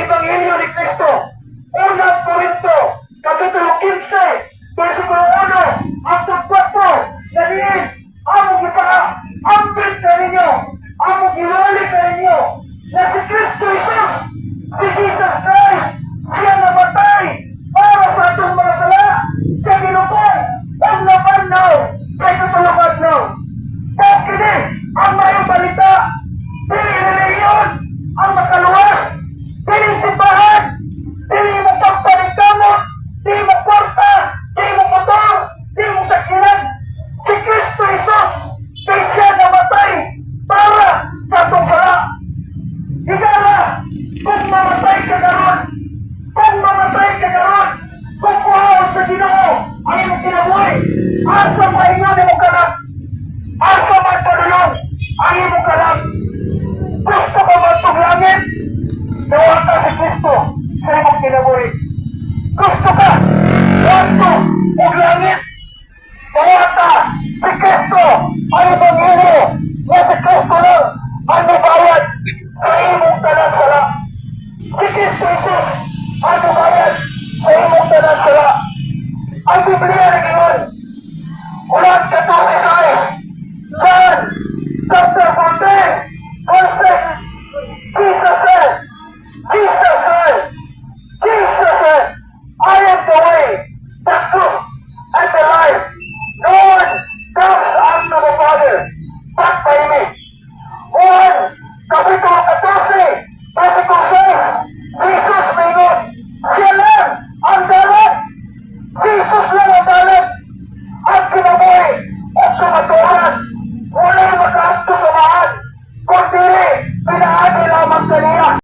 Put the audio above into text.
Ebanghelyo ni Kristo. Unang Korinto, Kapitulo 15, versikulo 1 hanggang 4, nariin, among ipaka-ambit ka ninyo, among giwali ka ninyo, na si Kristo Jesus, si Jesus Christ, siya namatay para sa atong mga sala, siya ginupon, ang napannaw sa ikatulong adlaw. Kaya kini, ang mayong balita, di reliyon, ang makaluwas, di simbahan, di mo pagpaningkamot, di mo kwarta, di mo motor, di mo sakinan. Si Kristo Jesus, kay siya namatay para sa atong sala. Higala, kung mamatay ka karon, kung kuhaon sa Ginoo, ay mo kinabuhi, asa pa inyo